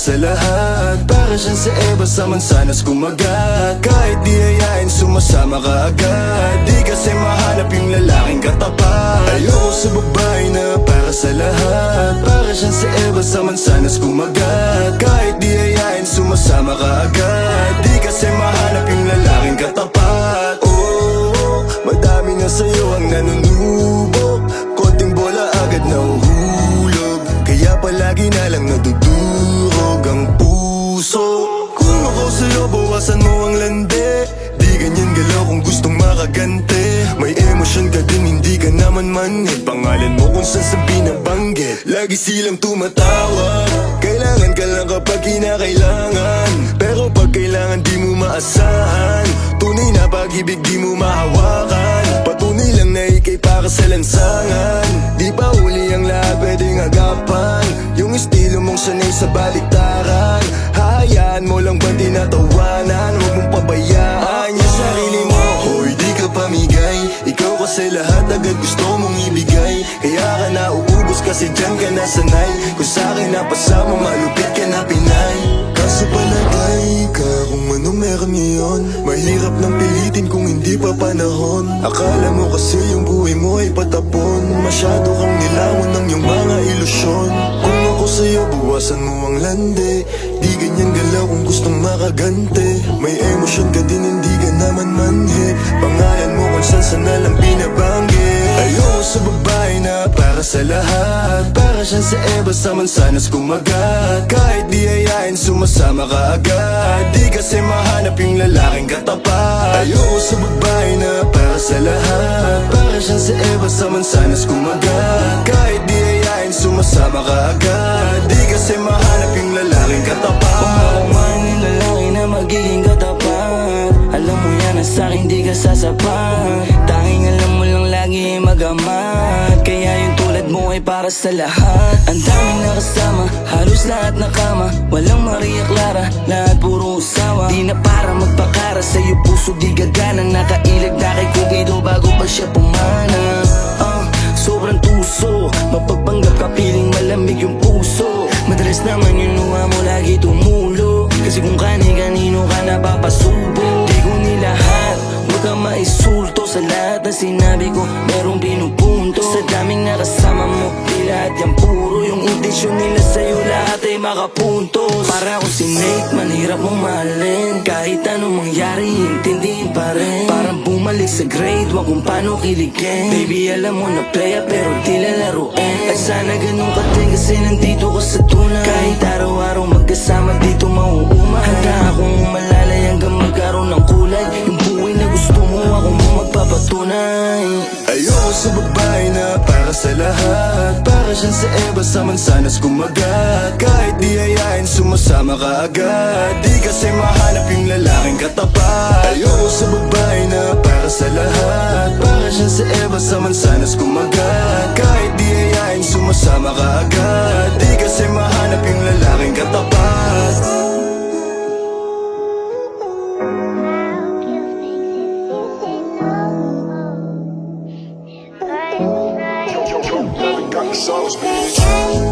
sa lahat. Para siyang sa Eva sa mansanas kumagat. Kahit di ayain sumasama ka agad. Di kasi mahanap yung lalaking katapat. Ayoko sa babae na para sa lahat. Para siyang sa Eva sa mansanas kumagat. Kahit di ayain sumasama ka agad. Di kasi mahanap yung lalaking katapat. Oh, madami na sa'yo ang nanunubok. Konting bola agad nahuhulog. Kaya palagi na lang nadudurog ang puso. Kung ako sa'yo, bawasan mo ang lande. Di ganyan galaw kung gustong makagante. May emosyon ka din, hindi ka naman manhid. Pangalan mo kung saan sa binabanggit. Lagi silang tumatawag. Kailangan ka lang kapag kinakailangan. Pero pag kailangan di mo maasahan. Tunay na pag-ibig di mo mahawakan. Patunay lang na ikay para sa lansangan. Di pa huli ang lahat pwedeng agapan. Yung estilo mong sanay sa baliktaran. Hahayaan mo lang ba tinatawanan? Huwag mong pabayaan yung sarili mo. Hoy, di ka pamigay. Ikaw kasi lahat agad gusto mong ibigay. Kaya ka nauubos kasi dyan ka nasanay. Kung sa'kin napasama, malupit ka na Pinay. Kaso palagay ka kung anong meron ngayon. Mahirap nang pilitin kung hindi pa panahon. Akala mo kasi yung buhay mo ay patapon. Masyado kang nilawan ng iyong mga ilusyon. Kung ako sa'yo, buwasan mo ang lande. Di ganyan galaw kung gustong makagante. May emosyon ka din, hindi ka naman manhi. Pangalan mo kung saan na lang binabanggit. Ayoko sa babae na para sa lahat. Para siyang sa Eva sa mansanas kumagat. Kahit di ayain sumasama ka agad. Di kasi mahanap yung lalaking katapat. Ayoko sa babae na para sa lahat. Para siyang sa Eva sa mansanas kumagat. Kahit di ayain sumasama ka agad. Di kasi mahanap yung lalaking katapat. Kung man yung lalaki na magiging katapat, alam mo yan na sa'kin di ka sasapat. Tanging alam mo lang lagi magamat. Kaya yung tulad mo ay para sa lahat. Ang daming nakasama, halos lahat nakama. Walang Maria Clara, lahat puro usawa. Di na para magpakara, sa'yo puso di gagana. Nakailag na kay Cupido bago pa siya pumana. Sobrang tuso, mapagpanggap ka piling malamig yung puso. Madalas naman yung luha mo lagi tumulo. Kasi kung kani-kanino ka napapasubo. Di ko nilahat, huwag kang maisulto. Sa lahat na sinabi ko, merong pinupunto. Sa daming nakasama mo, di lahat yan puro. Yung intensyon nila sa'yo, lahat ay makapuntos. Para akong si Nate, manhirap mong mahalin. Kahit anong mangyari, intindihin pa rin. Parang bumalik sa grade, wag kung paano kiligin. Baby, alam mo na playa pero di lalaruin. At sana ganun ka din kasi nandito ka sa tunay. Kahit araw-araw magkasama dito mauumahan. Handa akong malalay hanggang magkaroon ng kulay. Yung buhay na gusto mo, ako mo magpapatunay. Ayoko sa babae na para sa lahat. Para siyang sa Eva sa mansanas kumagat. Kahit di ayain sumasama ka agad. Di kasi mahanap yung lalaking katapat. Ayoko sa babae na para sa lahat. Para siyang sa Eva sa mansanas kumagat. Kahit di ayain sumasama ka agad. Di kasi mahanap yung lalaking katapat. Got the sauce, bitch.